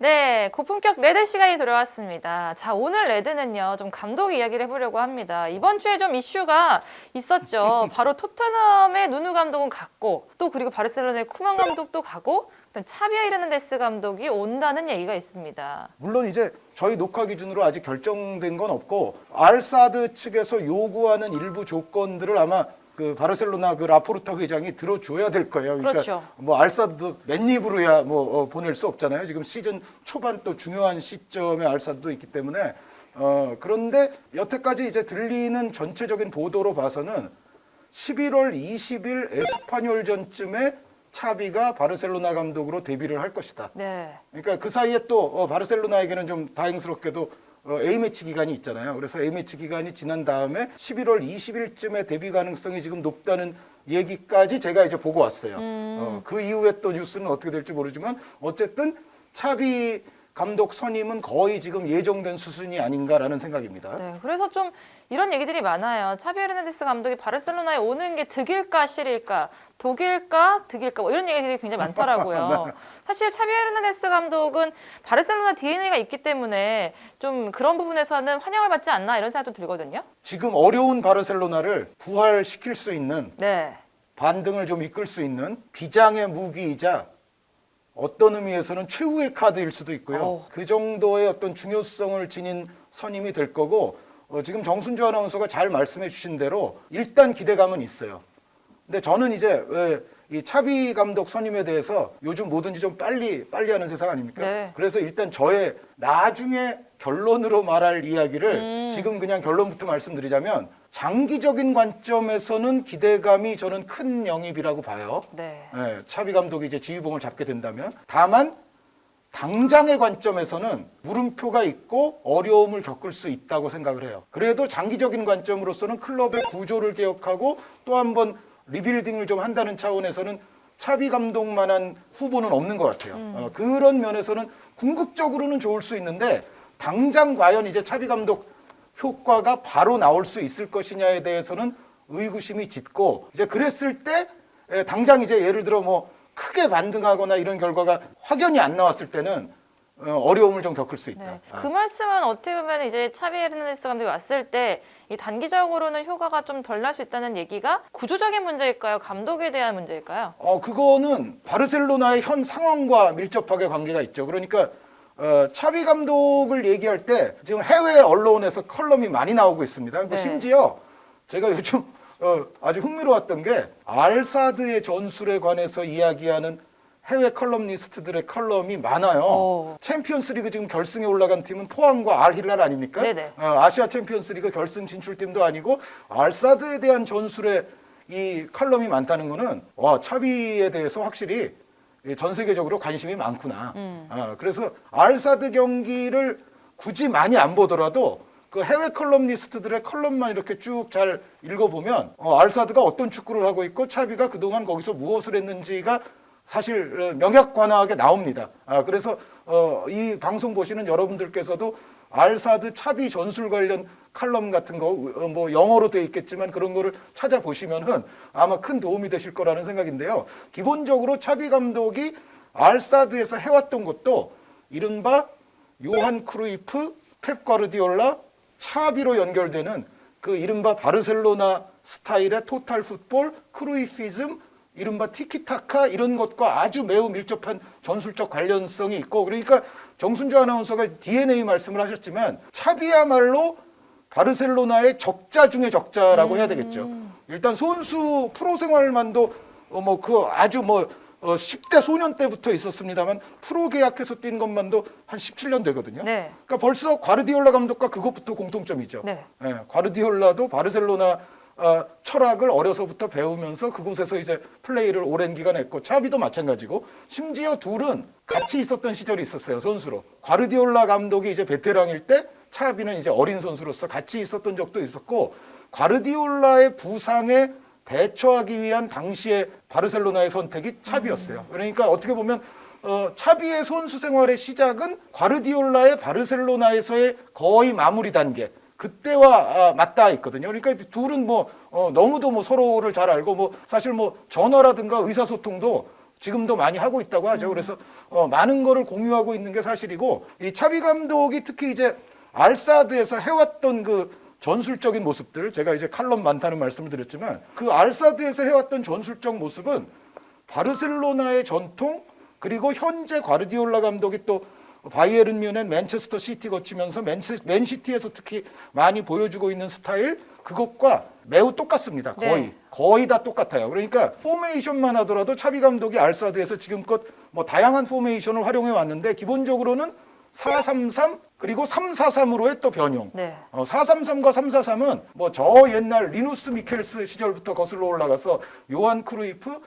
네, 고품격 레드 시간이 돌아왔습니다. 자, 오늘 레드는요, 좀 감독 이야기를 해보려고 합니다. 이번 주에 좀 이슈가 있었죠. 바로 토트넘의 누누 감독은 갔고, 또 그리고 바르셀로나의 쿠만 감독도 가고, 일단 차비 헤르난데스 감독이 온다는 얘기가 있습니다. 물론 이제 저희 녹화 기준으로 아직 결정된 건 없고 알사드 측에서 요구하는 일부 조건들을 아마 그 바르셀로나 그 라포르타 회장이 들어줘야 될 거예요. 그러니까 그렇죠. 뭐 알사드도 맨입으로야 보낼 수 없잖아요. 지금 시즌 초반 또 중요한 시점에 알사드도 있기 때문에 그런데 여태까지 이제 들리는 전체적인 보도로 봐서는 11월 20일 에스파뇰전쯤에 차비가 바르셀로나 감독으로 데뷔를 할 것이다. 네. 그러니까 그 사이에 또 바르셀로나에게는 좀 다행스럽게도 A매치 기간이 있잖아요. 그래서 A매치 기간이 지난 다음에 11월 20일쯤에 데뷔 가능성이 지금 높다는 얘기까지 제가 이제 보고 왔어요. 그 이후에 또 뉴스는 어떻게 될지 모르지만 어쨌든 차비 감독 선임은 거의 지금 예정된 수순이 아닌가라는 생각입니다. 네, 그래서 좀 이런 얘기들이 많아요. 차비 헤르난데스 감독이 바르셀로나에 오는 게 득일까 실일까, 독일까 득일까 뭐 이런 얘기들이 굉장히 많더라고요. 사실 차비 헤르난데스 감독은 바르셀로나 DNA가 있기 때문에 좀 그런 부분에서는 환영을 받지 않나 이런 생각도 들거든요. 지금 어려운 바르셀로나를 부활시킬 수 있는 네. 반등을 좀 이끌 수 있는 비장의 무기이자 어떤 의미에서는 최후의 카드일 수도 있고요. 그 정도의 어떤 중요성을 지닌 선임이 될 거고 지금 정순주 아나운서가 잘 말씀해 주신 대로 일단 기대감은 있어요. 근데 저는 이제 이 차비 감독 선임에 대해서 요즘 뭐든지 좀 빨리 하는 세상 아닙니까? 네. 그래서 일단 저의 나중에 결론으로 말할 이야기를 지금 그냥 결론부터 말씀드리자면 장기적인 관점에서는 기대감이 저는 큰 영입이라고 봐요. 네. 네, 차비 감독이 이제 지휘봉을 잡게 된다면 다만 당장의 관점에서는 물음표가 있고 어려움을 겪을 수 있다고 생각을 해요. 그래도 장기적인 관점으로서는 클럽의 구조를 개혁하고 또 한번 리빌딩을 좀 한다는 차원에서는 차비 감독만한 후보는 없는 것 같아요. 그런 면에서는 궁극적으로는 좋을 수 있는데 당장 과연 이제 차비 감독 효과가 바로 나올 수 있을 것이냐에 대해서는 의구심이 짙고 이제 그랬을 때 당장 이제 예를 들어 뭐 크게 반등하거나 이런 결과가 확연히 안 나왔을 때는 어려움을 좀 겪을 수 있다. 네. 그 말씀은 어떻게 보면 이제 차비 헤르난데스 감독이 왔을 때 이 단기적으로는 효과가 좀 덜 날 수 있다는 얘기가 구조적인 문제일까요? 감독에 대한 문제일까요? 그거는 바르셀로나의 현 상황과 밀접하게 관계가 있죠. 그러니까 차비 감독을 얘기할 때 지금 해외 언론에서 컬럼이 많이 나오고 있습니다. 네. 심지어 제가 요즘 아주 흥미로웠던 게 알사드의 전술에 관해서 이야기하는 해외 컬럼니스트들의 컬럼이 많아요. 챔피언스리그 지금 결승에 올라간 팀은 포항과 알힐랄 아닙니까? 네네. 아시아 챔피언스리그 결승 진출팀도 아니고 알사드에 대한 전술에 이 컬럼이 많다는 거는 와 차비에 대해서 확실히 전 세계적으로 관심이 많구나. 그래서 알사드 경기를 굳이 많이 안 보더라도 그 해외 컬럼니스트들의 컬럼만 이렇게 쭉 잘 읽어보면 알사드가 어떤 축구를 하고 있고 차비가 그동안 거기서 무엇을 했는지가 사실 명약관하게 나옵니다. 그래서 이 방송 보시는 여러분들께서도 알사드 차비 전술 관련 칼럼 같은 거 뭐 영어로 돼 있겠지만 그런 거를 찾아보시면은 아마 큰 도움이 되실 거라는 생각인데요. 기본적으로 차비 감독이 알사드에서 해왔던 것도 이른바 요한 크루이프, 펩 과르디올라, 차비로 연결되는 그 이른바 바르셀로나 스타일의 토탈 풋볼, 크루이피즘, 이른바 티키타카 이런 것과 아주 매우 밀접한 전술적 관련성이 있고 그러니까 정순주 아나운서가 DNA 말씀을 하셨지만 차비야말로 바르셀로나의 적자 중의 적자라고 해야 되겠죠. 일단 선수 프로 생활만도 뭐 그 아주 뭐 10대 소년 때부터 있었습니다만 프로 계약해서 뛴 것만도 한 17년 되거든요. 네. 그러니까 벌써 과르디올라 감독과 그것부터 공통점이죠. 네. 과르디올라도 바르셀로나 철학을 어려서부터 배우면서 그곳에서 이제 플레이를 오랜 기간 했고 차비도 마찬가지고 심지어 둘은 같이 있었던 시절이 있었어요. 선수로. 과르디올라 감독이 이제 베테랑일 때 차비는 이제 어린 선수로서 같이 있었던 적도 있었고 과르디올라의 부상에 대처하기 위한 당시의 바르셀로나의 선택이 차비였어요. 그러니까 어떻게 보면 차비의 선수 생활의 시작은 과르디올라의 바르셀로나에서의 거의 마무리 단계 그때와 맞닿아 있거든요. 그러니까 둘은 뭐 너무도 뭐 서로를 잘 알고 뭐 사실 뭐 전화라든가 의사소통도 지금도 많이 하고 있다고 하죠. 그래서 많은 거를 공유하고 있는 게 사실이고 이 차비 감독이 특히 이제 알사드에서 해왔던 그 전술적인 모습들 제가 이제 칼럼 많다는 말씀을 드렸지만 그 알사드에서 해왔던 전술적 모습은 바르셀로나의 전통 그리고 현재 과르디올라 감독이 또 바이에른 뮌헨, 맨체스터 시티 거치면서 맨시티에서 특히 많이 보여주고 있는 스타일 그것과 매우 똑같습니다. 거의 다 똑같아요. 그러니까 포메이션만 하더라도 차비 감독이 알사드에서 지금껏 뭐 다양한 포메이션을 활용해 왔는데 기본적으로는 4-3-3 그리고 3-4-3으로의 또 변형. 4-3-3과 3-4-3은 뭐 저 옛날 리누스 미켈스 시절부터 거슬러 올라가서 요한 크루이프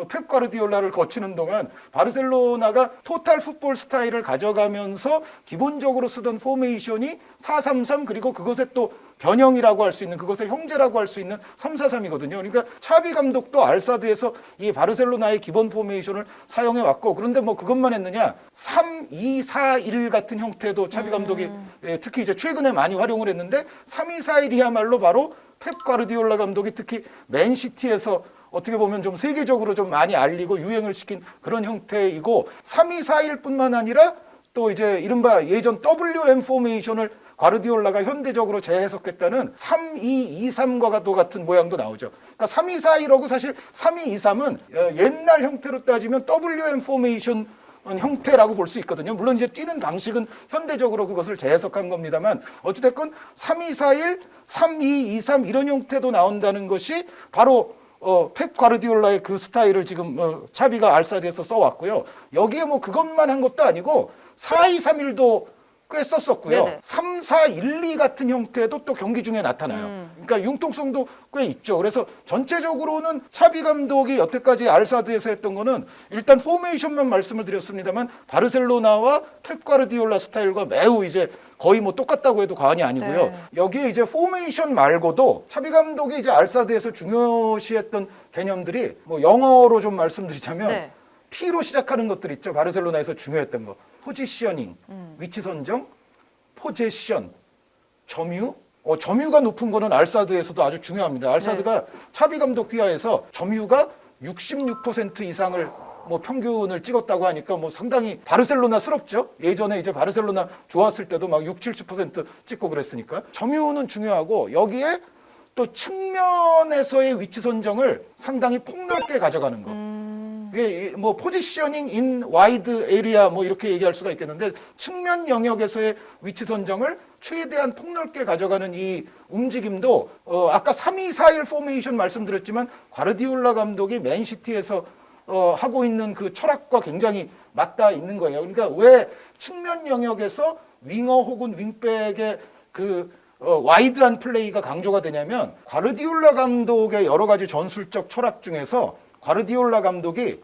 펩 과르디올라를 거치는 동안 바르셀로나가 토탈 풋볼 스타일을 가져가면서 기본적으로 쓰던 포메이션이 4-3-3 그리고 그것의 또 변형이라고 할 수 있는 그것의 형제라고 할 수 있는 3-4-3이거든요. 그러니까 차비 감독도 알사드에서 이 바르셀로나의 기본 포메이션을 사용해 왔고 그런데 뭐 그것만 했느냐 3-2-4-1 같은 형태도 차비 감독이 특히 이제 최근에 많이 활용을 했는데 3-2-4-1이야말로 바로 펩 과르디올라 감독이 특히 맨시티에서 어떻게 보면 좀 세계적으로 좀 많이 알리고 유행을 시킨 그런 형태이고 3-2-4-1뿐만 아니라 또 이제 이른바 예전 WM 포메이션을 과르디올라가 현대적으로 재해석했다는 3-2-2-3과 같은 모양도 나오죠. 그러니까 3-2-4-1하고 사실 3-2-2-3은 옛날 형태로 따지면 WM 포메이션 형태라고 볼 수 있거든요. 물론 이제 뛰는 방식은 현대적으로 그것을 재해석한 겁니다만 어찌됐건 3-2-4-1, 3-2-2-3 이런 형태도 나온다는 것이 바로 펩 과르디올라의 그 스타일을 지금 차비가 알사드에서 써왔고요. 여기에 뭐 그것만 한 것도 아니고 4-2-3-1도 꽤 썼었고요. 3-4-1-2 같은 형태도 또 경기 중에 나타나요. 그러니까 융통성도 꽤 있죠. 그래서 전체적으로는 차비 감독이 여태까지 알사드에서 했던 거는 일단 포메이션만 말씀을 드렸습니다만 바르셀로나와 펩 과르디올라 스타일과 매우 이제 거의 뭐 똑같다고 해도 과언이 아니고요. 여기에 이제 포메이션 말고도 차비 감독이 이제 알사드에서 중요시했던 개념들이 뭐 영어로 좀 말씀드리자면 P로 시작하는 것들 있죠. 바르셀로나에서 중요했던 거. 포지셔닝, 위치 선정, 포제션, 점유. 점유가 높은 거는 알사드에서도 아주 중요합니다. 알사드가 차비 감독 귀하에서 점유가 66% 이상을 뭐 평균을 찍었다고 하니까 뭐 상당히 바르셀로나스럽죠. 예전에 이제 바르셀로나 좋았을 때도 막 60-70% 찍고 그랬으니까. 점유는 중요하고 여기에 또 측면에서의 위치 선정을 상당히 폭넓게 가져가는 거. 이게 뭐 포지셔닝 인 와이드 에리아 뭐 이렇게 얘기할 수가 있겠는데 측면 영역에서의 위치 선정을 최대한 폭넓게 가져가는 이 움직임도 아까 3-2-4-1 포메이션 말씀드렸지만 과르디올라 감독이 맨시티에서 하고 있는 그 철학과 굉장히 맞닿아 있는 거예요. 그러니까 왜 측면 영역에서 윙어 혹은 윙백의 그 와이드한 플레이가 강조가 되냐면 과르디올라 감독의 여러 가지 전술적 철학 중에서 과르디올라 감독이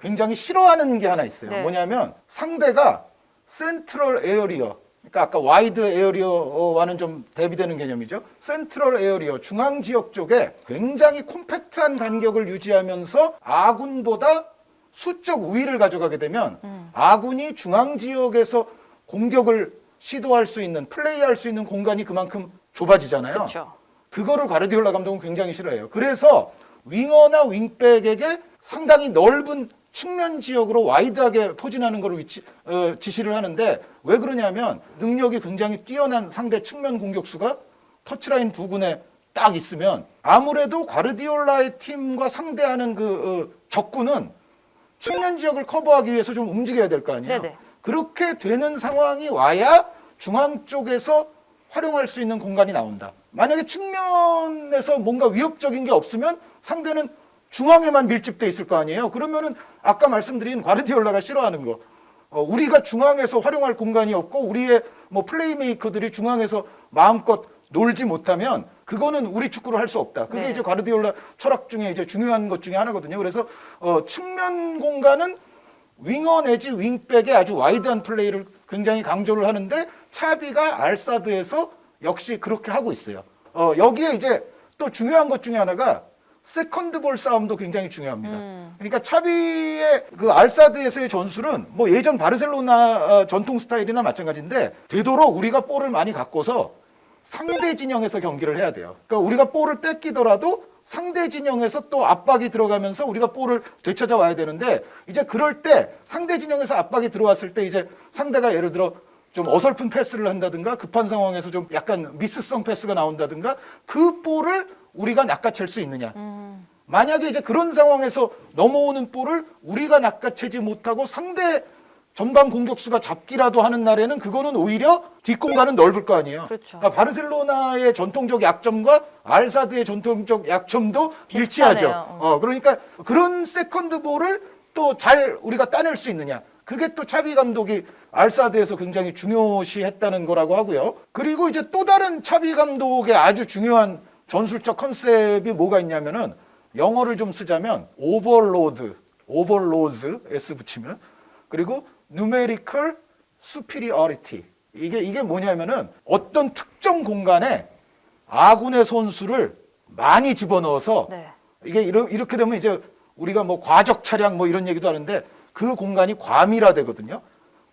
굉장히 싫어하는 게 하나 있어요. 뭐냐면 상대가 센트럴 에어리어, 그러니까 아까 와이드 에어리어와는 좀 대비되는 개념이죠. 센트럴 에어리어, 중앙 지역 쪽에 굉장히 콤팩트한 간격을 유지하면서 아군보다 수적 우위를 가져가게 되면 아군이 중앙 지역에서 공격을 시도할 수 있는, 플레이할 수 있는 공간이 그만큼 좁아지잖아요. 그렇죠. 그거를 과르디올라 감독은 굉장히 싫어해요. 그래서 윙어나 윙백에게 상당히 넓은 측면 지역으로 와이드하게 포진하는 걸 지시를 하는데 왜 그러냐면 능력이 굉장히 뛰어난 상대 측면 공격수가 터치라인 부근에 딱 있으면 아무래도 과르디올라의 팀과 상대하는 그 적군은 측면 지역을 커버하기 위해서 좀 움직여야 될 거 아니에요. 그렇게 되는 상황이 와야 중앙 쪽에서 활용할 수 있는 공간이 나온다. 만약에 측면에서 뭔가 위협적인 게 없으면 상대는 중앙에만 밀집돼 있을 거 아니에요. 그러면은 아까 말씀드린 과르디올라가 싫어하는 거. 우리가 중앙에서 활용할 공간이 없고 우리의 뭐 플레이메이커들이 중앙에서 마음껏 놀지 못하면 그거는 우리 축구를 할 수 없다. 그게 이제 과르디올라 철학 중에 이제 중요한 것 중에 하나거든요. 그래서 측면 공간은 윙어 내지 윙백의 아주 와이드한 플레이를 굉장히 강조를 하는데 차비가 알사드에서 역시 그렇게 하고 있어요. 여기에 이제 또 중요한 것 중에 하나가 세컨드 볼 싸움도 굉장히 중요합니다. 그러니까 차비의 그 알사드에서의 전술은 뭐 예전 바르셀로나 전통 스타일이나 마찬가지인데 되도록 우리가 볼을 많이 갖고서 상대 진영에서 경기를 해야 돼요. 그러니까 우리가 볼을 뺏기더라도 상대 진영에서 또 압박이 들어가면서 우리가 볼을 되찾아 와야 되는데 이제 그럴 때 상대 진영에서 압박이 들어왔을 때 이제 상대가 예를 들어 좀 어설픈 패스를 한다든가 급한 상황에서 좀 약간 미스성 패스가 나온다든가 그 볼을 우리가 낚아챌 수 있느냐. 만약에 이제 그런 상황에서 넘어오는 볼을 우리가 낚아채지 못하고 상대 전방 공격수가 잡기라도 하는 날에는 그거는 오히려 뒷공간은 넓을 거 아니에요. 그렇죠. 그러니까 바르셀로나의 전통적 약점과 알사드의 전통적 약점도 비슷하네요. 일치하죠. 그러니까 그런 세컨드 볼을 또 잘 우리가 따낼 수 있느냐. 그게 또 차비 감독이 알사드에서 굉장히 중요시했다는 거라고 하고요. 그리고 이제 또 다른 차비 감독의 아주 중요한 전술적 컨셉이 뭐가 있냐면은 영어를 좀 쓰자면 오버로드, S 붙이면 그리고 numerical superiority. 이게 뭐냐면은 어떤 특정 공간에 아군의 선수를 많이 집어넣어서 네. 이게 이렇게 되면 이제 우리가 뭐 과적 차량 뭐 이런 얘기도 하는데 그 공간이 과밀화되거든요.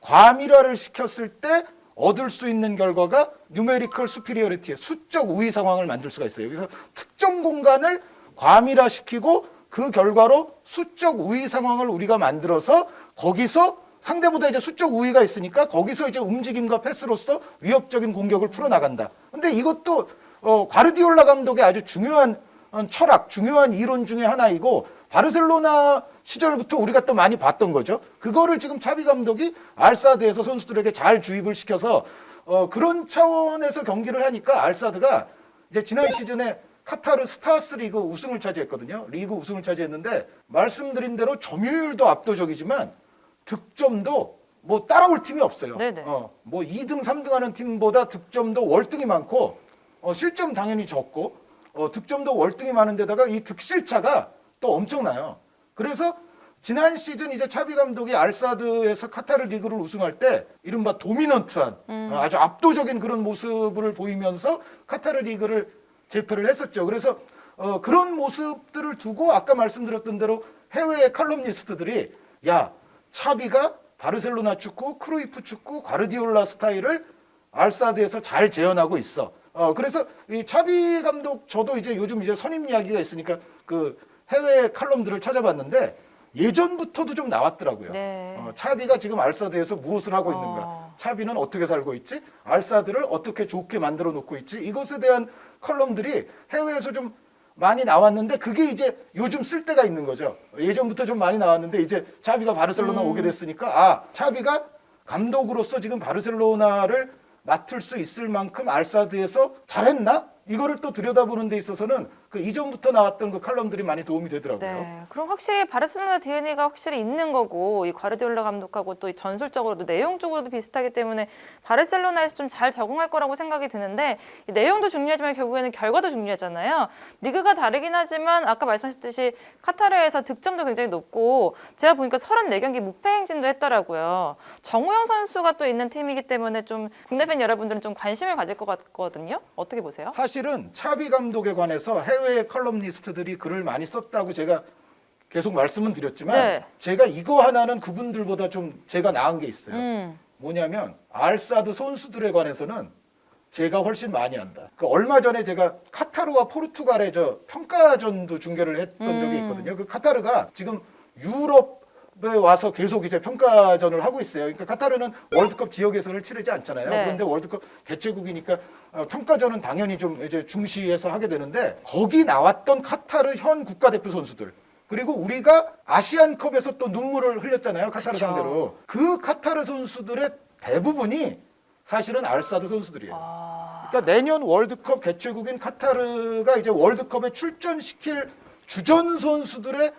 과밀화를 시켰을 때 얻을 수 있는 결과가 numerical superiority, 수적 우위 상황을 만들 수가 있어요. 그래서 특정 공간을 과밀화시키고 그 결과로 수적 우위 상황을 우리가 만들어서 거기서 상대보다 이제 수적 우위가 있으니까 거기서 이제 움직임과 패스로서 위협적인 공격을 풀어나간다. 근데 이것도 과르디올라 감독의 아주 중요한 철학, 중요한 이론 중에 하나이고 바르셀로나 시절부터 우리가 또 많이 봤던 거죠. 그거를 지금 차비 감독이 알사드에서 선수들에게 잘 주입을 시켜서 그런 차원에서 경기를 하니까 알사드가 이제 지난 시즌에 카타르 스타스 리그 우승을 차지했거든요. 리그 우승을 차지했는데 말씀드린 대로 점유율도 압도적이지만 득점도 뭐 따라올 팀이 없어요. 네네. 뭐 2등, 3등 하는 팀보다 득점도 월등히 많고 실점 당연히 적고 득점도 월등히 많은 데다가 이 득실차가 또 엄청나요. 그래서 지난 시즌 이제 차비 감독이 알사드에서 카타르 리그를 우승할 때 이른바 도미넌트한 아주 압도적인 그런 모습을 보이면서 카타르 리그를 제패를 했었죠. 그래서 그런 모습들을 두고 아까 말씀드렸던 대로 해외의 칼럼니스트들이 야, 차비가 바르셀로나 축구, 크루이프 축구, 과르디올라 스타일을 알사드에서 잘 재현하고 있어. 그래서 이 차비 감독 저도 이제 요즘 이제 선임 이야기가 있으니까 그 해외 칼럼들을 찾아봤는데 예전부터도 좀 나왔더라고요. 네. 차비가 지금 알사드에서 무엇을 하고 있는가? 차비는 어떻게 살고 있지? 알사드를 어떻게 좋게 만들어 놓고 있지? 이것에 대한 컬럼들이 해외에서 좀 많이 나왔는데 그게 이제 요즘 쓸 데가 있는 거죠. 예전부터 좀 많이 나왔는데 이제 차비가 바르셀로나 오게 됐으니까 차비가 감독으로서 지금 바르셀로나를 맡을 수 있을 만큼 알사드에서 잘했나? 이거를 또 들여다보는 데 있어서는 그 이전부터 나왔던 그 칼럼들이 많이 도움이 되더라고요. 네, 그럼 확실히 바르셀로나 DNA가 확실히 있는 거고 이 과르디올라 감독하고 또 전술적으로도 내용적으로도 비슷하기 때문에 바르셀로나에서 좀 잘 적응할 거라고 생각이 드는데 이 내용도 중요하지만 결국에는 결과도 중요하잖아요. 리그가 다르긴 하지만 아까 말씀하셨듯이 카타르에서 득점도 굉장히 높고 제가 보니까 34경기 무패 행진도 했더라고요. 정우영 선수가 또 있는 팀이기 때문에 좀 국내 팬 여러분들은 좀 관심을 가질 것 같거든요. 어떻게 보세요? 사실은 차비 감독에 관해서 해외 컬럼니스트들이 글을 많이 썼다고 제가 계속 말씀은 드렸지만 네. 제가 이거 하나는 그분들보다 좀 제가 나은 게 있어요. 음. 뭐냐면 알사드 선수들에 관해서는 제가 훨씬 많이 한다. 그 얼마 전에 제가 카타르와 포르투갈의 저 평가전도 중계를 했던 적이 있거든요. 그 카타르가 지금 유럽에 와서 계속 이제 평가전을 하고 있어요. 그러니까 카타르는 월드컵 지역 예선을 치르지 않잖아요. 네. 그런데 월드컵 개최국이니까 평가전은 당연히 좀 이제 중시해서 하게 되는데 거기 나왔던 카타르 현 국가대표 선수들 그리고 우리가 아시안컵에서 또 눈물을 흘렸잖아요. 카타르 그쵸. 상대로. 그 카타르 선수들의 대부분이 사실은 알사드 선수들이에요. 그러니까 내년 월드컵 개최국인 카타르가 이제 월드컵에 출전시킬 주전 선수들의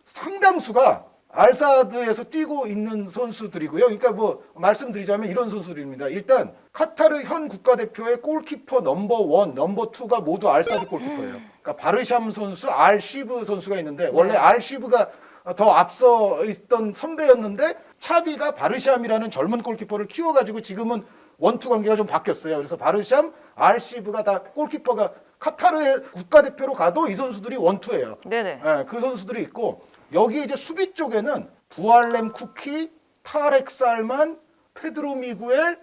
상당수가 알사드에서 뛰고 있는 선수들이고요. 그러니까 뭐 말씀드리자면 이런 선수들입니다. 일단 카타르 현 국가대표의 골키퍼 넘버 1, 넘버 2가 모두 알사드 골키퍼예요. 그러니까 바르샴 선수, 알시브 선수가 있는데 원래 알시브가 더 앞서 있던 선배였는데 차비가 바르샴이라는 젊은 골키퍼를 키워가지고 지금은 원투 관계가 좀 바뀌었어요. 그래서 바르샴, 알시브가 다 골키퍼가 카타르의 국가대표로 가도 이 선수들이 원투예요. 네네. 네, 그 선수들이 있고 여기 이제 수비 쪽에는 부알렘 쿠키, 타렉 살만, 페드로 미구엘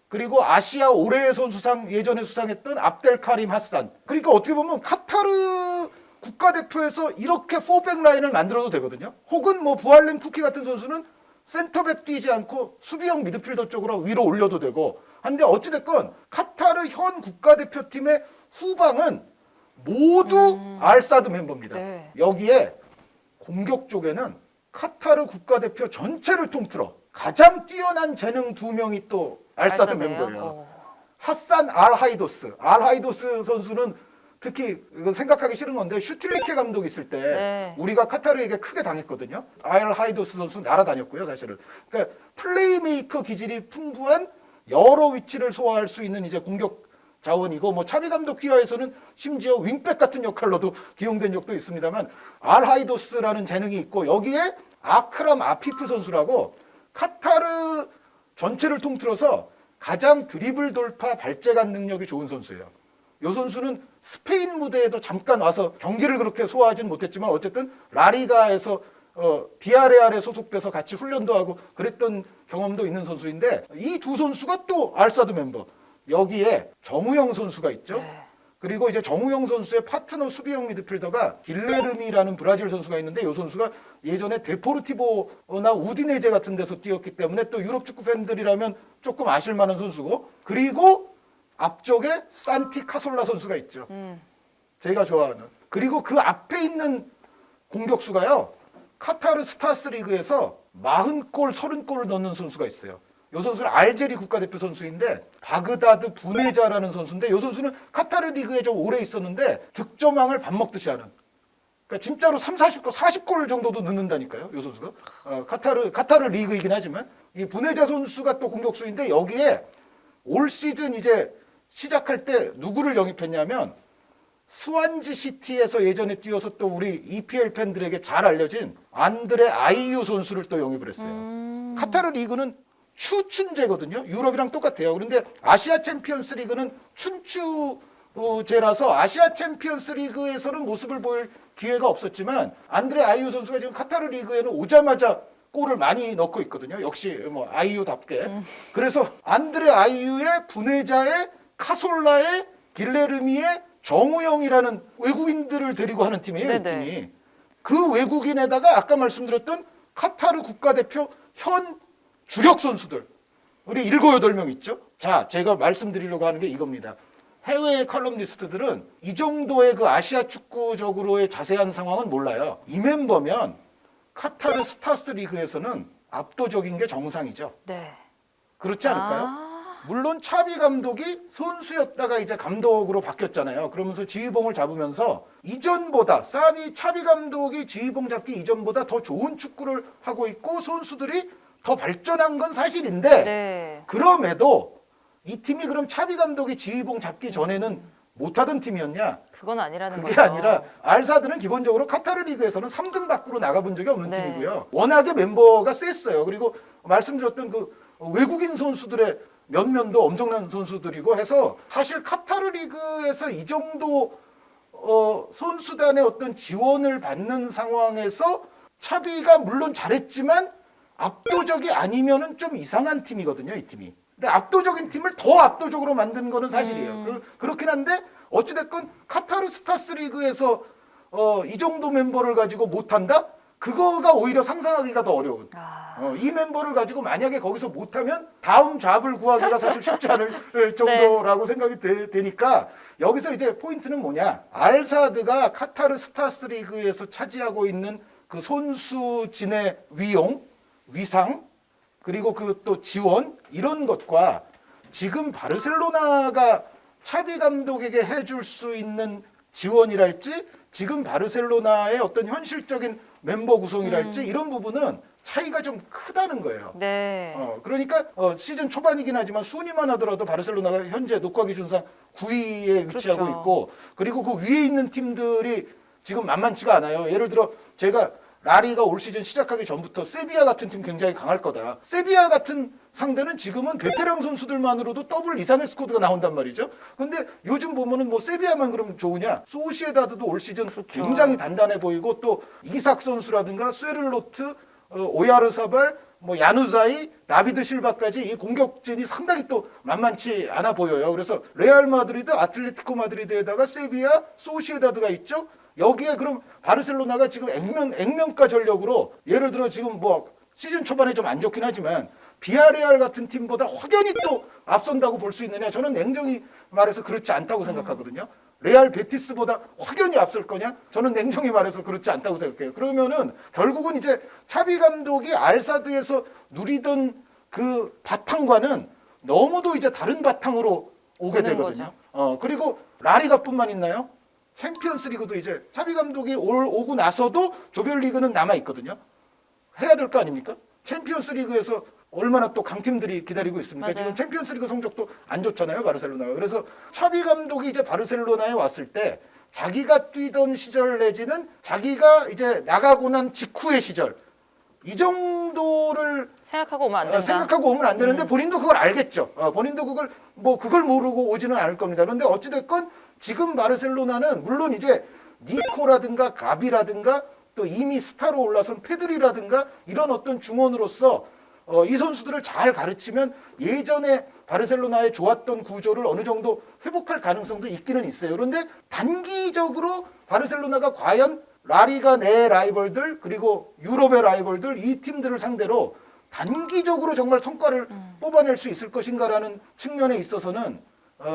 그리고 아시아 올해의 선수상 예전에 수상했던 압델 카림 하산. 그러니까 어떻게 보면 카타르 국가대표에서 이렇게 4백 라인을 만들어도 되거든요. 혹은 뭐 부알렘 푸키 같은 선수는 센터백 뛰지 않고 수비형 미드필더 쪽으로 위로 올려도 되고 한데 어찌됐건 카타르 현 국가대표팀의 후방은 모두 알사드 멤버입니다. 네. 여기에 공격 쪽에는 카타르 국가대표 전체를 통틀어 가장 뛰어난 재능 두 명이 또 알사드 알사드예요? 멤버예요. 하산 알하이도스. 알하이도스 선수는 특히 이거 생각하기 싫은 건데 슈틸리케 감독 있을 때 네. 우리가 카타르에게 크게 당했거든요. 알하이도스 선수 날아다녔고요, 사실은. 그러니까 플레이메이커 기질이 풍부한 여러 위치를 소화할 수 있는 이제 공격 자원이고 뭐 차비 감독 귀하에서는 심지어 윙백 같은 역할로도 기용된 적도 있습니다만 알하이도스라는 재능이 있고 여기에 아크람 아피프 선수라고 카타르 전체를 통틀어서 가장 드리블 돌파 발재간 능력이 좋은 선수예요. 이 선수는 스페인 무대에도 잠깐 와서 경기를 그렇게 소화하지는 못했지만 어쨌든 라리가에서 비아레알에 소속돼서 같이 훈련도 하고 그랬던 경험도 있는 선수인데 이 두 선수가 또 알사드 멤버. 여기에 정우영 선수가 있죠. 네. 그리고 이제 정우영 선수의 파트너 수비형 미드필더가 길레르미라는 브라질 선수가 있는데 이 선수가 예전에 데포르티보나 우디네제 같은 데서 뛰었기 때문에 또 유럽 축구 팬들이라면 조금 아실 만한 선수고 그리고 앞쪽에 산티 카솔라 선수가 있죠. 제가 좋아하는. 그리고 그 앞에 있는 공격수가요. 카타르 스타스 리그에서 40골, 30골을 넣는 선수가 있어요. 이 선수는 알제리 국가대표 선수인데 바그다드 부네자라는 선수인데 이 선수는 카타르 리그에 좀 오래 있었는데 득점왕을 밥 먹듯이 하는. 그러니까 진짜로 30, 40골, 40골 정도도 넣는다니까요. 이 선수가. 카타르 리그이긴 하지만 이 부네자 선수가 또 공격수인데 여기에 올 시즌 이제 시작할 때 누구를 영입했냐면 스완지 시티에서 예전에 뛰어서 또 우리 EPL 팬들에게 잘 알려진 안드레 아이유 선수를 또 영입을 했어요. 카타르 리그는 추춘제거든요. 유럽이랑 똑같아요. 그런데 아시아 챔피언스 리그는 춘추제라서 아시아 챔피언스 리그에서는 모습을 보일 기회가 없었지만 안드레 아이유 선수가 지금 카타르 리그에는 오자마자 골을 많이 넣고 있거든요. 역시 뭐 아이유답게. 그래서 안드레 아이유의 부네자의 카솔라의 길레르미의 정우영이라는 외국인들을 데리고 하는 팀이에요. 이 네네. 팀이. 그 외국인에다가 아까 말씀드렸던 카타르 국가대표 현 주력 선수들. 우리 7, 8명 있죠. 자, 제가 말씀드리려고 하는 게 이겁니다. 해외 칼럼니스트들은 이 정도의 그 아시아 축구적으로의 자세한 상황은 몰라요. 이 멤버면 카타르 스타스 리그에서는 압도적인 게 정상이죠. 네. 그렇지 않을까요? 물론 차비 감독이 선수였다가 이제 감독으로 바뀌었잖아요. 그러면서 지휘봉을 잡으면서 이전보다 차비 감독이 지휘봉 잡기 이전보다 더 좋은 축구를 하고 있고 선수들이 더 발전한 건 사실인데 네. 그럼에도 이 팀이 그럼 차비 감독이 지휘봉 잡기 전에는 못하던 팀이었냐? 그건 아니라는 그게 거죠. 아니라 알사드는 기본적으로 카타르 리그에서는 3등 밖으로 나가본 적이 없는 네. 팀이고요. 워낙에 멤버가 셌어요. 그리고 말씀드렸던 그 외국인 선수들의 면면도 엄청난 선수들이고 해서 사실 카타르 리그에서 이 정도 선수단의 어떤 지원을 받는 상황에서 차비가 물론 잘했지만 압도적이 아니면은 좀 이상한 팀이거든요, 이 팀이. 근데 압도적인 팀을 더 압도적으로 만든 거는 사실이에요. 그렇긴 한데 어찌됐건 카타르 스타스 리그에서 이 정도 멤버를 가지고 못한다? 그거가 오히려 상상하기가 더 어려운. 이 멤버를 가지고 만약에 거기서 못하면 다음 잡을 구하기가 사실 쉽지 않을 정도라고 생각이 되니까 여기서 이제 포인트는 뭐냐. 알사드가 카타르 스타스 리그에서 차지하고 있는 그 선수진의 위용, 위상, 그리고 그 또 지원 이런 것과 지금 바르셀로나가 차비 감독에게 해줄 수 있는 지원이랄지 지금 바르셀로나의 어떤 현실적인 멤버 구성이랄지 이런 부분은 차이가 좀 크다는 거예요. 네. 그러니까 시즌 초반이긴 하지만 순위만 하더라도 바르셀로나가 현재 녹화 기준상 9위에 위치하고 그렇죠. 있고 그리고 그 위에 있는 팀들이 지금 만만치가 않아요. 예를 들어 제가 라리가 올 시즌 시작하기 전부터 세비야 같은 팀 굉장히 강할 거다. 세비야 같은 상대는 지금은 베테랑 선수들만으로도 더블 이상의 스쿼드가 나온단 말이죠. 근데 요즘 보면은 뭐 세비야만 그러면 좋으냐? 소시에다드도 올 시즌 굉장히 단단해 보이고 또 이삭 선수라든가 쇠를로트, 오야르사발, 뭐 야누자이, 다비드 실바까지 이 공격진이 상당히 또 만만치 않아 보여요. 그래서 레알 마드리드, 아틀레티코 마드리드에다가 세비야, 소시에다드가 있죠. 여기에 그럼 바르셀로나가 지금 액면가 전력으로 예를 들어 지금 뭐 시즌 초반에 좀 안 좋긴 하지만 비아레알 같은 팀보다 확연히 또 앞선다고 볼 수 있느냐? 저는 냉정히 말해서 그렇지 않다고 생각하거든요. 레알 베티스보다 확연히 앞설 거냐? 저는 냉정히 말해서 그렇지 않다고 생각해요. 그러면은 결국은 이제 차비 감독이 알사드에서 누리던 그 바탕과는 너무도 이제 다른 바탕으로 오게 오는 되거든요. 그리고 라리가뿐만 있나요? 챔피언스리그도 이제 차비 감독이 오고 나서도 조별리그는 남아 있거든요. 해야 될 거 아닙니까? 챔피언스리그에서 얼마나 또 강팀들이 기다리고 있습니까? 맞아요. 지금 챔피언스리그 성적도 안 좋잖아요, 바르셀로나가. 그래서 차비 감독이 이제 바르셀로나에 왔을 때 자기가 뛰던 시절 내지는 자기가 이제 나가고 난 직후의 시절 이 정도를 생각하고 오면 안 된다. 생각하고 오면 안 되는데 본인도 그걸 알겠죠. 본인도 그걸 모르고 오지는 않을 겁니다. 그런데 어찌됐건 지금 바르셀로나는 물론 이제 니코라든가 가비라든가 또 이미 스타로 올라선 페드리라든가 이런 어떤 중원으로서 이 선수들을 잘 가르치면 예전에 바르셀로나의 좋았던 구조를 어느 정도 회복할 가능성도 있기는 있어요. 그런데 단기적으로 바르셀로나가 과연 라리가 내 라이벌들 그리고 유럽의 라이벌들 이 팀들을 상대로 단기적으로 정말 성과를 뽑아낼 수 있을 것인가라는 측면에 있어서는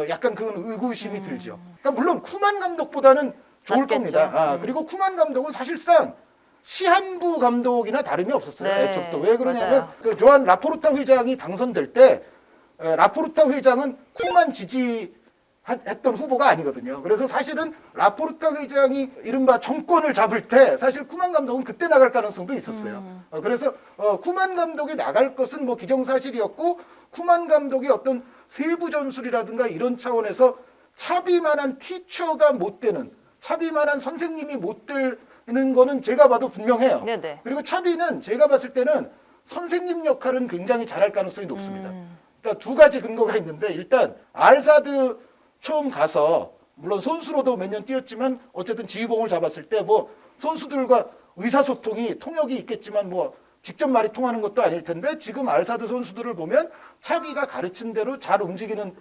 약간 그건 의구심이 들죠. 그러니까 물론 쿠만 감독보다는 좋을 맞겠죠. 겁니다. 그리고 쿠만 감독은 사실상 시한부 감독이나 다름이 없었어요. 네, 애초부터. 왜 그러냐면 맞아요. 그 조한 라포르타 회장이 당선될 때 라포르타 회장은 쿠만 지지했던 후보가 아니거든요. 그래서 사실은 라포르타 회장이 이른바 정권을 잡을 때 사실 쿠만 감독은 그때 나갈 가능성도 있었어요. 그래서 쿠만 감독이 나갈 것은 뭐 기정사실이었고 쿠만 감독이 어떤 세부 전술이라든가 이런 차원에서 차비만한 티처가 못 되는 차비만한 선생님이 못 되는 거는 제가 봐도 분명해요. 네네. 그리고 차비는 제가 봤을 때는 선생님 역할은 굉장히 잘할 가능성이 높습니다. 그러니까 두 가지 근거가 있는데 일단 알사드 처음 가서 물론 선수로도 몇 년 뛰었지만 어쨌든 지휘봉을 잡았을 때 뭐 선수들과 의사소통이 통역이 있겠지만 뭐 직접 말이 통하는 것도 아닐 텐데 지금 알사드 선수들을 보면 차비가 가르친 대로 잘 움직이는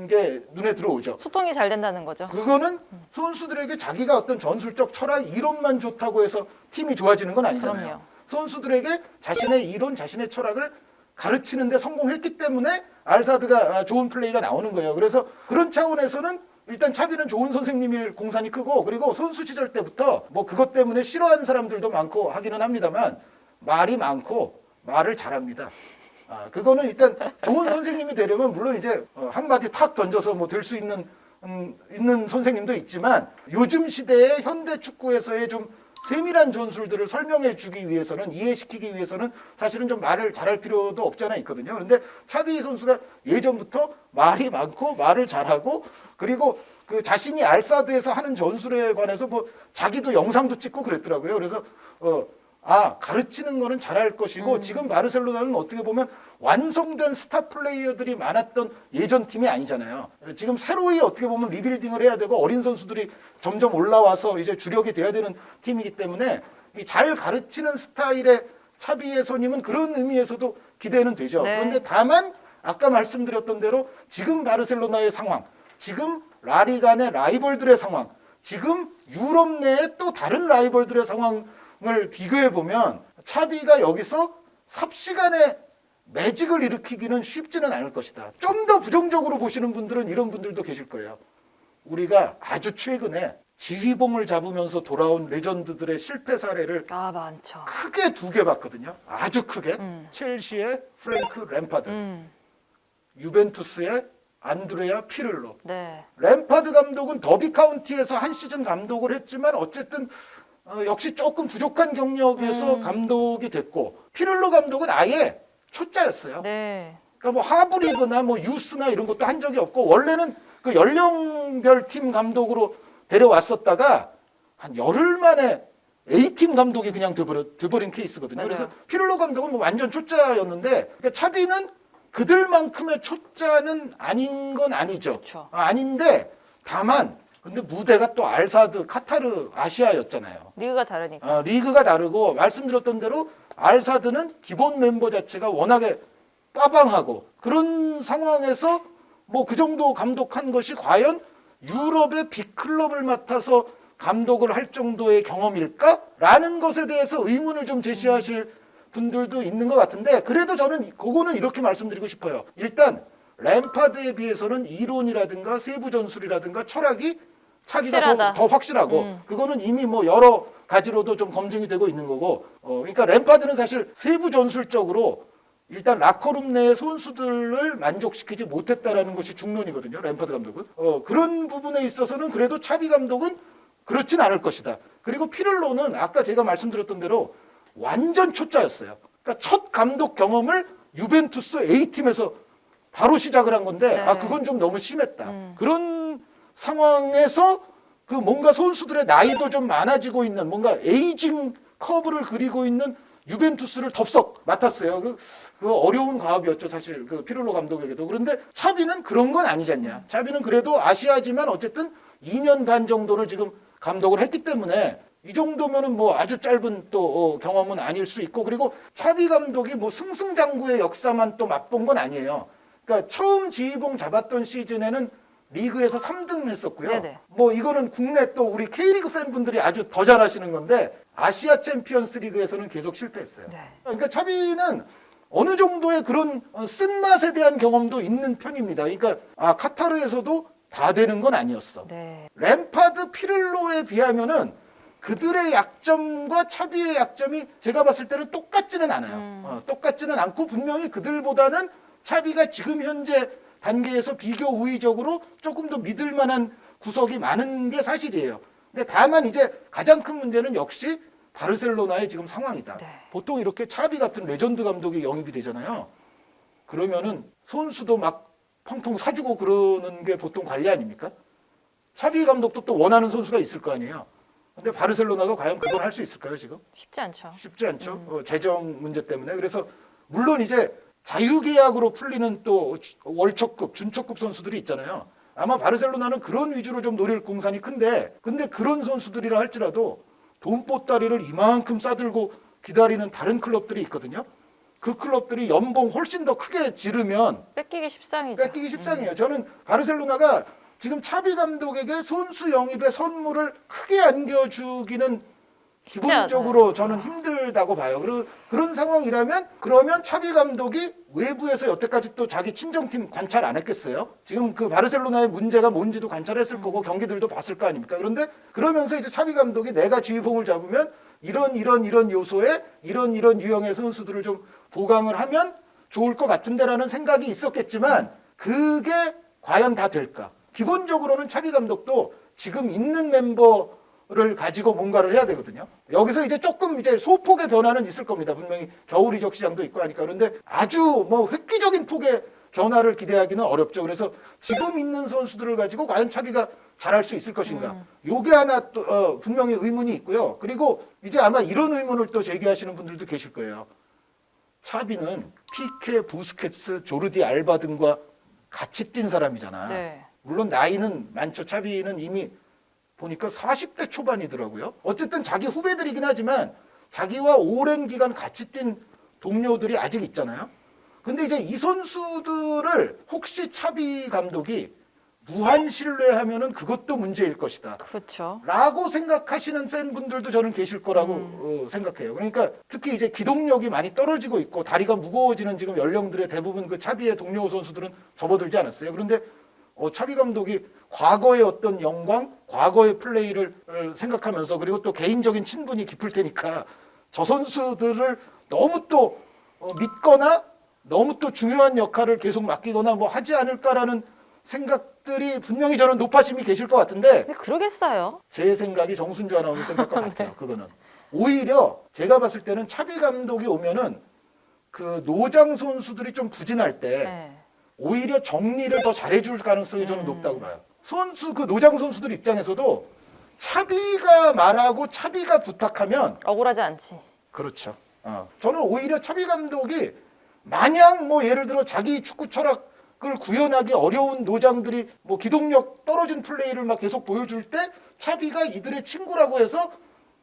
게 눈에 들어오죠. 소통이 잘 된다는 거죠. 그거는 선수들에게 자기가 어떤 전술적 철학 이론만 좋다고 해서 팀이 좋아지는 건 아니잖아요. 그럼요. 선수들에게 자신의 이론, 자신의 철학을 가르치는데 성공했기 때문에 알사드가 좋은 플레이가 나오는 거예요. 그래서 그런 차원에서는 일단 차비는 좋은 선생님일 공산이 크고 그리고 선수 시절 때부터 뭐 그것 때문에 싫어하는 사람들도 많고 하기는 합니다만 말이 많고 말을 잘합니다. 그거는 일단 좋은 선생님이 되려면 물론 이제 한마디 탁 던져서 뭐 될 수 있는 선생님도 있지만 요즘 시대의 현대 축구에서의 좀 세밀한 전술들을 설명해 주기 위해서는 이해시키기 위해서는 사실은 좀 말을 잘할 필요도 없지 않아 있거든요. 그런데 차비 선수가 예전부터 말이 많고 말을 잘하고 그리고 그 자신이 알사드에서 하는 전술에 관해서 뭐 자기도 영상도 찍고 그랬더라고요. 그래서 가르치는 거는 잘할 것이고 지금 바르셀로나는 어떻게 보면 완성된 스타 플레이어들이 많았던 예전 팀이 아니잖아요. 지금 새로이 어떻게 보면 리빌딩을 해야 되고 어린 선수들이 점점 올라와서 이제 주력이 돼야 되는 팀이기 때문에 이 잘 가르치는 스타일의 차비의 선임은 그런 의미에서도 기대는 되죠. 네. 그런데 다만 아까 말씀드렸던 대로 지금 바르셀로나의 상황, 지금 라리가 내 라이벌들의 상황, 지금 유럽 내의 또 다른 라이벌들의 상황을 비교해 보면 차비가 여기서 삽시간에 매직을 일으키기는 쉽지는 않을 것이다. 좀 더 부정적으로 보시는 분들은 이런 분들도 계실 거예요. 우리가 아주 최근에 지휘봉을 잡으면서 돌아온 레전드들의 실패 사례를 많죠. 크게 두 개 봤거든요. 아주 크게. 첼시의 프랭크 램파드, 유벤투스의 안드레아 피를로. 네. 램파드 감독은 더비 카운티에서 한 시즌 감독을 했지만 어쨌든 역시 조금 부족한 경력에서 감독이 됐고 피를로 감독은 아예 초짜였어요. 네. 그러니까 뭐 하브리그나 뭐 유스나 이런 것도 한 적이 없고 원래는 그 연령별 팀 감독으로 데려왔었다가 한 열흘 만에 A팀 감독이 그냥 돼버린 케이스거든요. 맞아요. 그래서 피를로 감독은 뭐 완전 초짜였는데 그러니까 차비는 그들만큼의 초짜는 아닌 건 아니죠. 그렇죠. 아닌데 다만 근데 무대가 또 알사드 카타르 아시아였잖아요. 리그가 다르니까. 리그가 다르고 말씀드렸던 대로 알사드는 기본 멤버 자체가 워낙에 빠방하고 그런 상황에서 뭐 그 정도 감독한 것이 과연 유럽의 빅클럽을 맡아서 감독을 할 정도의 경험일까라는 것에 대해서 의문을 좀 제시하실 분들도 있는 것 같은데 그래도 저는 그거는 이렇게 말씀드리고 싶어요. 일단 램파드에 비해서는 이론이라든가 세부 전술이라든가 철학이 차비가 확실하다. 더 확실하고 그거는 이미 뭐 여러 가지로도 좀 검증이 되고 있는 거고 그러니까 램파드는 사실 세부 전술적으로 일단 라커룸 내의 선수들을 만족시키지 못했다라는 것이 중론이거든요. 램파드 감독은 그런 부분에 있어서는 그래도 차비 감독은 그렇진 않을 것이다. 그리고 피를로는 아까 제가 말씀드렸던 대로 완전 초짜였어요. 그러니까 첫 감독 경험을 유벤투스 A팀에서 바로 시작을 한 건데 네. 아 그건 좀 너무 심했다. 그런 상황에서 그 뭔가 선수들의 나이도 좀 많아지고 있는 뭔가 에이징 커브를 그리고 있는 유벤투스를 덥석 맡았어요. 그 어려운 과업이었죠, 사실 그 피를로 감독에게도. 그런데 차비는 그런 건 아니지 않냐. 차비는 그래도 아시아지만 어쨌든 2년 반 정도를 지금 감독을 했기 때문에 이 정도면은 뭐 아주 짧은 또 경험은 아닐 수 있고 그리고 차비 감독이 뭐 승승장구의 역사만 또 맛본 건 아니에요. 그러니까 처음 지휘봉 잡았던 시즌에는 리그에서 3등 했었고요. 네네. 뭐 이거는 국내 또 우리 K리그 팬분들이 아주 더 잘하시는 건데 아시아 챔피언스 리그에서는 계속 실패했어요. 네. 그러니까 차비는 어느 정도의 그런 쓴맛에 대한 경험도 있는 편입니다. 그러니까 카타르에서도 다 되는 건 아니었어. 네. 램파드, 피를로에 비하면은 그들의 약점과 차비의 약점이 제가 봤을 때는 똑같지는 않아요. 똑같지는 않고 분명히 그들보다는 차비가 지금 현재 단계에서 비교 우위적으로 조금 더 믿을 만한 구석이 많은 게 사실이에요. 근데 다만 이제 가장 큰 문제는 역시 바르셀로나의 지금 상황이다. 네. 보통 이렇게 차비 같은 레전드 감독이 영입이 되잖아요. 그러면은 선수도 막 펑펑 사주고 그러는 게 보통 관리 아닙니까? 차비 감독도 또 원하는 선수가 있을 거 아니에요. 근데 바르셀로나가 과연 그걸 할 수 있을까요, 지금? 쉽지 않죠. 쉽지 않죠. 재정 문제 때문에. 그래서 물론 이제 자유계약으로 풀리는 또 월초급, 준초급 선수들이 있잖아요. 아마 바르셀로나는 그런 위주로 좀 노릴 공산이 큰데 근데 그런 선수들이라 할지라도 돈보따리를 이만큼 싸들고 기다리는 다른 클럽들이 있거든요. 그 클럽들이 연봉 훨씬 더 크게 지르면 뺏기기 십상이죠. 뺏기기 십상이에요. 저는 바르셀로나가 지금 차비 감독에게 선수 영입의 선물을 크게 안겨주기는 기본적으로 저는 힘들다고 봐요. 그런 상황이라면 그러면 차비 감독이 외부에서 여태까지 또 자기 친정팀 관찰 안 했겠어요? 지금 그 바르셀로나의 문제가 뭔지도 관찰했을 거고 경기들도 봤을 거 아닙니까? 그런데 그러면서 이제 차비 감독이 내가 주의봉을 잡으면 이런 요소에 이런 유형의 선수들을 좀 보강을 하면 좋을 것 같은데라는 생각이 있었겠지만 그게 과연 다 될까? 기본적으로는 차비 감독도 지금 있는 멤버를 가지고 뭔가를 해야 되거든요. 여기서 이제 조금 이제 소폭의 변화는 있을 겁니다. 분명히 겨울 이적 시장도 있고 하니까. 그런데 아주 뭐 획기적인 폭의 변화를 기대하기는 어렵죠. 그래서 지금 있는 선수들을 가지고 과연 차비가 잘할 수 있을 것인가. 요게 하나 또 분명히 의문이 있고요. 그리고 이제 아마 이런 의문을 또 제기하시는 분들도 계실 거예요. 차비는 피케, 부스케츠, 조르디 알바 등과 같이 뛴 사람이잖아. 네. 물론 나이는 많죠. 차비는 이미 보니까 40대 초반이더라고요. 어쨌든 자기 후배들이긴 하지만 자기와 오랜 기간 같이 뛴 동료들이 아직 있잖아요. 근데 이제 이 선수들을 혹시 차비 감독이 무한 신뢰하면은 그것도 문제일 것이다. 그렇죠. 라고 생각하시는 팬분들도 저는 계실 거라고 생각해요. 그러니까 특히 이제 기동력이 많이 떨어지고 있고 다리가 무거워지는 지금 연령들의 대부분 그 차비의 동료 선수들은 접어들지 않았어요. 그런데 차비 감독이 과거의 어떤 영광, 과거의 플레이를 생각하면서 그리고 또 개인적인 친분이 깊을 테니까 저 선수들을 너무 또 믿거나 너무 또 중요한 역할을 계속 맡기거나 뭐 하지 않을까라는 생각들이 분명히 저는 높아심이 계실 것 같은데 근데 그러겠어요. 제 생각이 정순주 아나운서 생각과 같아요. 그거는 오히려 제가 봤을 때는 차비 감독이 오면은 그 노장 선수들이 좀 부진할 때 네. 오히려 정리를 더 잘해줄 가능성이 저는 높다고 봐요. 그 노장 선수들 입장에서도 차비가 말하고 차비가 부탁하면 억울하지 않지. 그렇죠. 저는 오히려 차비 감독이 마냥 뭐 예를 들어 자기 축구 철학을 구현하기 어려운 노장들이 뭐 기동력 떨어진 플레이를 막 계속 보여줄 때 차비가 이들의 친구라고 해서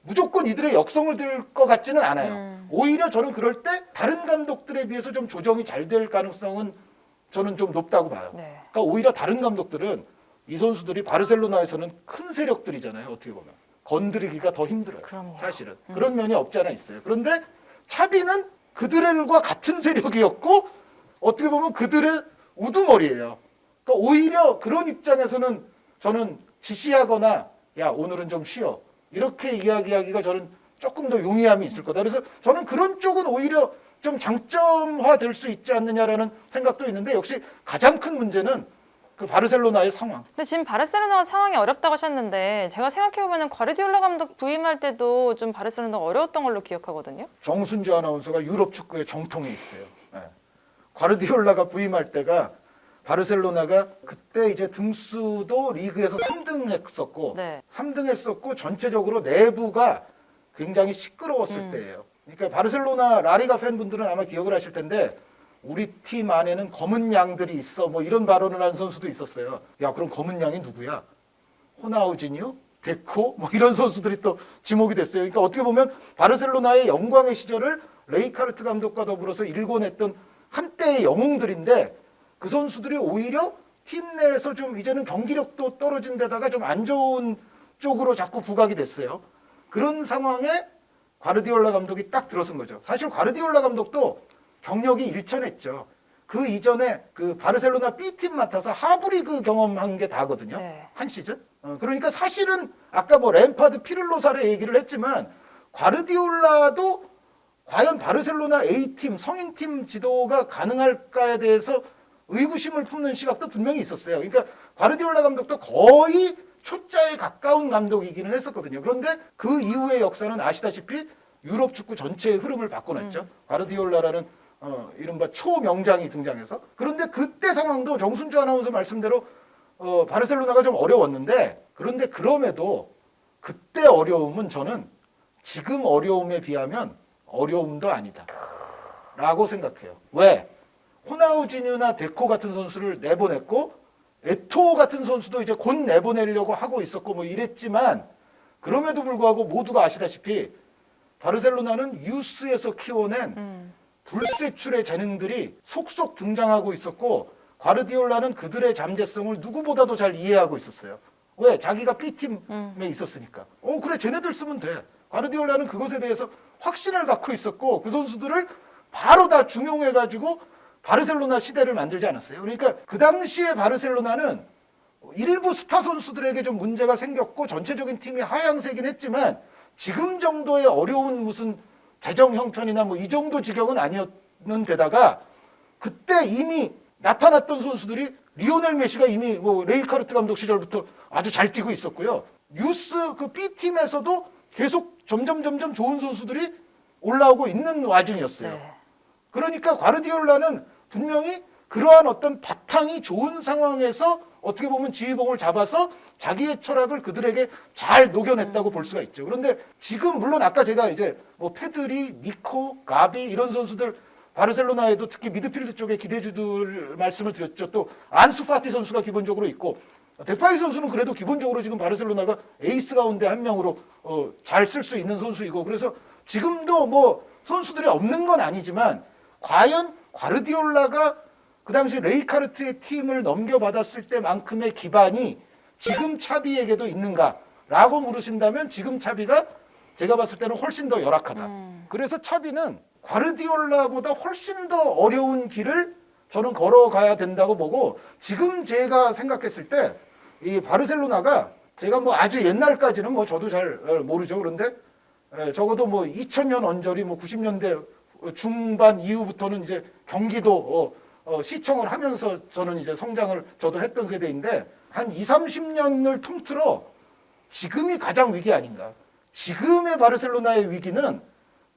무조건 이들의 역성을 들 것 같지는 않아요. 오히려 저는 그럴 때 다른 감독들에 비해서 좀 조정이 잘 될 가능성은 저는 좀 높다고 봐요. 네. 그러니까 오히려 다른 감독들은 이 선수들이 바르셀로나에서는 큰 세력들이잖아요. 어떻게 보면. 건드리기가 더 힘들어요. 그럼요. 사실은 그런 면이 없지 않아 있어요. 그런데 차비는 그들과 같은 세력이었고 어떻게 보면 그들의 우두머리예요. 그러니까 오히려 그런 입장에서는 저는 지시하거나 야 오늘은 좀 쉬어 이렇게 이야기하기가 저는 조금 더 용이함이 있을 거다. 그래서 저는 그런 쪽은 오히려 좀 장점화될 수 있지 않느냐라는 생각도 있는데 역시 가장 큰 문제는 그 바르셀로나의 상황. 근데 지금 바르셀로나가 상황이 어렵다고 하셨는데 제가 생각해보면 과르디올라 감독 부임할 때도 좀 바르셀로나가 어려웠던 걸로 기억하거든요. 정순주 아나운서가 유럽 축구의 정통에 있어요. 예. 과르디올라가 부임할 때가 바르셀로나가 그때 이제 등수도 리그에서 3등 했었고 네. 3등 했었고 전체적으로 내부가 굉장히 시끄러웠을 때예요. 그러니까 바르셀로나 라리가 팬분들은 아마 기억을 하실 텐데 우리 팀 안에는 검은 양들이 있어 뭐 이런 발언을 한 선수도 있었어요. 야 그럼 검은 양이 누구야? 호나우지뉴, 데코 뭐 이런 선수들이 또 지목이 됐어요. 그러니까 어떻게 보면 바르셀로나의 영광의 시절을 레이카르트 감독과 더불어서 일궈냈던 한때의 영웅들인데 그 선수들이 오히려 팀 내에서 좀 이제는 경기력도 떨어진 데다가 좀 안 좋은 쪽으로 자꾸 부각이 됐어요. 그런 상황에 과르디올라 감독이 딱 들어선 거죠. 사실 과르디올라 감독도 경력이 일천했죠. 그 이전에 그 바르셀로나 B팀 맡아서 하브리그 경험한 게 다거든요. 네. 한 시즌. 그러니까 사실은 아까 뭐 램파드, 피를로사를 얘기를 했지만 과르디올라도 과연 바르셀로나 A팀, 성인팀 지도가 가능할까에 대해서 의구심을 품는 시각도 분명히 있었어요. 그러니까 과르디올라 감독도 거의 초짜에 가까운 감독이기는 했었거든요. 그런데 그 이후의 역사는 아시다시피 유럽 축구 전체의 흐름을 바꿔놨죠. 과르디올라라는 이른바 초명장이 등장해서. 그런데 그때 상황도 정순주 아나운서 말씀대로 바르셀로나가 좀 어려웠는데 그런데 그럼에도 그때 어려움은 저는 지금 어려움에 비하면 어려움도 아니다 라고 생각해요. 왜? 호나우지뉴나 데코 같은 선수를 내보냈고 에토 같은 선수도 이제 곧 내보내려고 하고 있었고 뭐 이랬지만 그럼에도 불구하고 모두가 아시다시피 바르셀로나는 유스에서 키워낸 불세출의 재능들이 속속 등장하고 있었고 과르디올라는 그들의 잠재성을 누구보다도 잘 이해하고 있었어요. 왜? 자기가 B팀에 있었으니까. 그래 쟤네들 쓰면 돼. 과르디올라는 그것에 대해서 확신을 갖고 있었고 그 선수들을 바로 다 중용해가지고 바르셀로나 시대를 만들지 않았어요. 그러니까 그 당시에 바르셀로나는 일부 스타 선수들에게 좀 문제가 생겼고 전체적인 팀이 하향세긴 했지만 지금 정도의 어려운 무슨 재정 형편이나 뭐 이 정도 지경은 아니었는 데다가 그때 이미 나타났던 선수들이 리오넬 메시가 이미 뭐 레이카르트 감독 시절부터 아주 잘 뛰고 있었고요. 유스 그 B팀에서도 계속 점점 좋은 선수들이 올라오고 있는 와중이었어요. 네. 그러니까 과르디올라는 분명히 그러한 어떤 바탕이 좋은 상황에서 어떻게 보면 지휘봉을 잡아서 자기의 철학을 그들에게 잘 녹여냈다고 볼 수가 있죠. 그런데 지금 물론 아까 제가 이제 뭐 페드리, 니코, 가비 이런 선수들 바르셀로나에도 특히 미드필드 쪽에 기대주들 말씀을 드렸죠. 또 안수 파티 선수가 기본적으로 있고 데파이 선수는 그래도 기본적으로 지금 바르셀로나가 에이스 가운데 한 명으로 잘 쓸 수 있는 선수이고 그래서 지금도 뭐 선수들이 없는 건 아니지만 과연 과르디올라가 그 당시 레이카르트의 팀을 넘겨받았을 때만큼의 기반이 지금 차비에게도 있는가라고 물으신다면 지금 차비가 제가 봤을 때는 훨씬 더 열악하다. 그래서 차비는 과르디올라보다 훨씬 더 어려운 길을 저는 걸어가야 된다고 보고 지금 제가 생각했을 때 이 바르셀로나가 제가 뭐 아주 옛날까지는 뭐 저도 잘 모르죠. 그런데 적어도 뭐 2000년 언저리 뭐 90년대 중반 이후부터는 이제 경기도 시청을 하면서 저는 이제 성장을 저도 했던 세대인데 한 20, 30년을 통틀어 지금이 가장 위기 아닌가. 지금의 바르셀로나의 위기는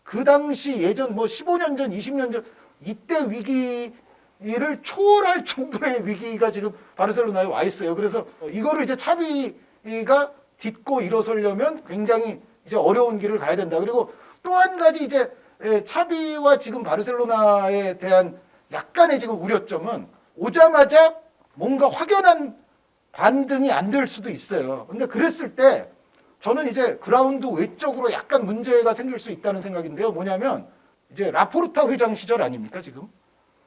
그 당시 예전 뭐 15년 전, 20년 전 이때 위기를 초월할 정도의 위기가 지금 바르셀로나에 와 있어요. 그래서 이거를 이제 차비가 딛고 일어서려면 굉장히 이제 어려운 길을 가야 된다. 그리고 또 한 가지 이제 차비와 지금 바르셀로나에 대한 약간의 지금 우려점은 오자마자 뭔가 확연한 반등이 안 될 수도 있어요. 근데 그랬을 때 저는 이제 그라운드 외적으로 약간 문제가 생길 수 있다는 생각인데요. 뭐냐면 이제 라포르타 회장 시절 아닙니까 지금?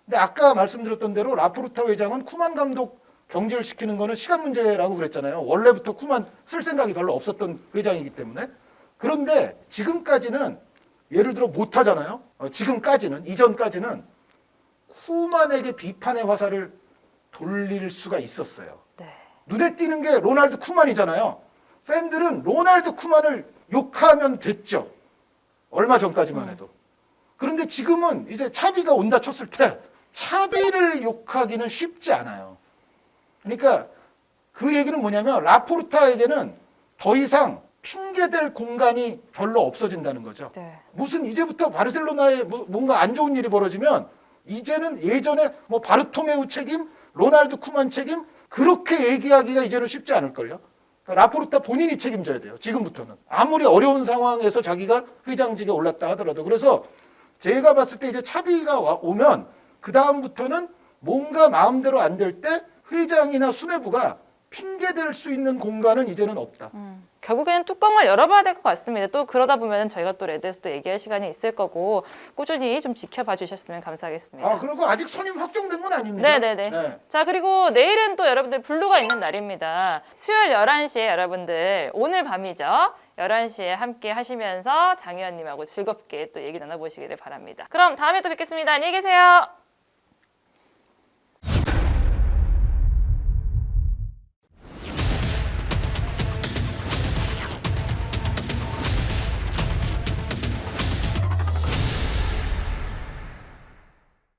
근데 아까 말씀드렸던 대로 라포르타 회장은 쿠만 감독 경질시키는 거는 시간 문제라고 그랬잖아요. 원래부터 쿠만 쓸 생각이 별로 없었던 회장이기 때문에. 그런데 지금까지는 예를 들어 못 하잖아요. 지금까지는, 이전까지는 쿠만에게 비판의 화살을 돌릴 수가 있었어요. 네. 눈에 띄는 게 로날드 쿠만이잖아요. 팬들은 로날드 쿠만을 욕하면 됐죠. 얼마 전까지만 해도. 그런데 지금은 이제 차비가 온다 쳤을 때 차비를 욕하기는 쉽지 않아요. 그러니까 그 얘기는 뭐냐면 라포르타에게는 더 이상 핑계댈 공간이 별로 없어진다는 거죠. 네. 무슨 이제부터 바르셀로나에 뭔가 안 좋은 일이 벌어지면 이제는 예전에 뭐 바르토메우 책임, 로날드 쿠만 책임 그렇게 얘기하기가 이제는 쉽지 않을걸요. 그러니까 라포르타 본인이 책임져야 돼요. 지금부터는. 아무리 어려운 상황에서 자기가 회장직에 올랐다 하더라도. 그래서 제가 봤을 때 이제 차비가 오면 그 다음부터는 뭔가 마음대로 안 될 때 회장이나 수뇌부가 핑계댈 수 있는 공간은 이제는 없다. 결국에는 뚜껑을 열어봐야 될 것 같습니다. 또 그러다 보면 저희가 또 레드에서 또 얘기할 시간이 있을 거고 꾸준히 좀 지켜봐 주셨으면 감사하겠습니다. 아, 그리고 아직 선임 확정된 건 아닙니다. 네네네. 네. 자, 그리고 내일은 또 여러분들 블루가 있는 날입니다. 수요일 11시에 여러분들 오늘 밤이죠. 11시에 함께 하시면서 장 의원님하고 즐겁게 또 얘기 나눠보시기를 바랍니다. 그럼 다음에 또 뵙겠습니다. 안녕히 계세요.